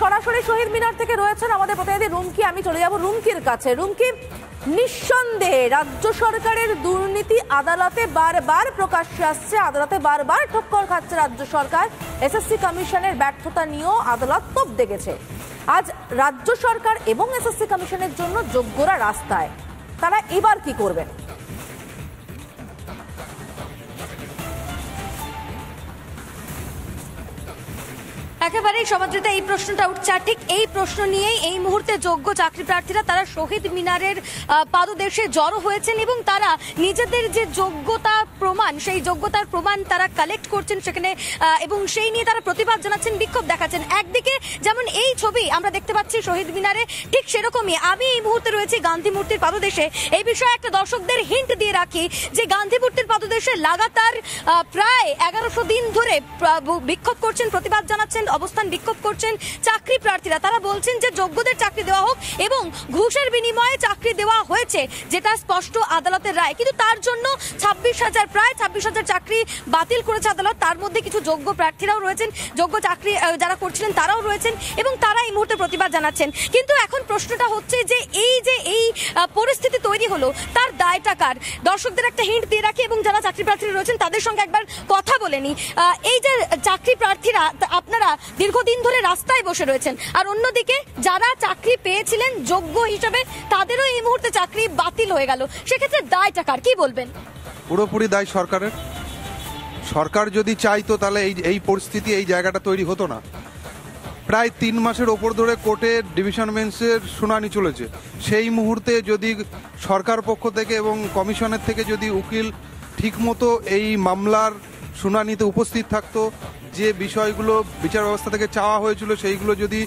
সরাসরি শহীদ মিনার থেকে রয়েছেন আমাদের প্রতিনিধি রুমকি। আমি চলে যাব রুমকির কাছে। রুমকি, নিঃসন্দেহে রাজ্য সরকারের দুর্নীতি আদালতে বারবার প্রকাশ্যে আসছে, আদালতে বারবার ঠক্কর খাচ্ছে রাজ্য সরকার। এসএসসি কমিশনের ব্যর্থতা নিয়েও আদালত তোপ দেখেছে। আজ রাজ্য সরকার এবং এসএসসি কমিশনের জন্য যোগ্যরা রাস্তায়, তারা এবার কি করবেন? একেবারেই সমাদৃতা এই প্রশ্নটা উঠছে, আর ঠিক এই প্রশ্ন নিয়েই এই মুহূর্তে যোগ্য চাকরি প্রার্থীরা তারা শহীদ মিনারের পাদদেশে জড়ো হয়েছেন এবং তারা নিজেদের যে যোগ্যতা প্রমাণ, সেই যোগ্যতার প্রমাণ তারা কালেক্ট করছেন সেখানে, এবং সেই নিয়ে তারা প্রতিবাদ জানাচ্ছেন, বিক্ষোভ দেখাচ্ছেন। একদিকে যেমন এই ছবি আমরা দেখতে পাচ্ছি শহীদ মিনারে, ঠিক সেরকমই আমি এই মুহূর্তে রয়েছি গান্ধী মূর্তির পাদদেশে। এই বিষয়ে একটা দর্শকদের হিন্ট দিয়ে রাখি যে গান্ধী মূর্তির পাদদেশে লাগাতার প্রায় 1100 দিন ধরে বিক্ষোভ করছেন, প্রতিবাদ জানাচ্ছেন, অবস্থান বিক্ষোভ করছেন চাকরি প্রার্থীরা। তারা বলছেন যে যোগ্যদের চাকরি দেওয়া হোক এবং ঘুষের বিনিময়ে চাকরি দেওয়া হয়েছে, যেটা স্পষ্ট আদালতের রায়। কিন্তু তার জন্য প্রায় 26,000 চাকরি বাতিল করেছে আদালত। তার মধ্যে কিছু যোগ্য প্রার্থীরাও রয়েছেন, যোগ্য চাকরি যারা করছিলেন তারাও রয়েছেন এবং তারা এই মুহূর্তে প্রতিবাদ জানাচ্ছেন। কিন্তু এখন প্রশ্নটা হচ্ছে যে এই পরিস্থিতি তৈরি হলো, তার দায়টা কার? দর্শকদের একটা হিন্ট দিয়ে রাখি এবং যারা চাকরি প্রার্থীরা রয়েছেন তাদের সঙ্গে একবার কথা বলে নি। এই যে চাকরি প্রার্থীরা, আপনারা দীর্ঘদিন ধরে রাস্তায় বসে রয়েছেন, আর অন্যদিকে যারা চাকরি পেয়েছিলেন যোগ্য হিসেবে তাদেরও এই মুহূর্তে চাকরি বাতিল হয়ে গেল। সেক্ষেত্রে দায়টা কার, কি বলবেন? পুরোপুরি দায় সরকারের। সরকার যদি চাইতো তাহলে এই পরিস্থিতি, এই জায়গাটা তৈরি হতো না। প্রায় 3 মাসের ওপর ধরে কোর্টে ডিভিশন বেঞ্চের শুনানি চলেছে। সেই মুহূর্তে যদি সরকার পক্ষ থেকে এবং কমিশনের থেকে যদি উকিল ঠিকমতো এই মামলার শুনানিতে উপস্থিত থাকতো, যে বিষয়গুলো বিচার ব্যবস্থা থেকে চাওয়া হয়েছিল সেইগুলো যদি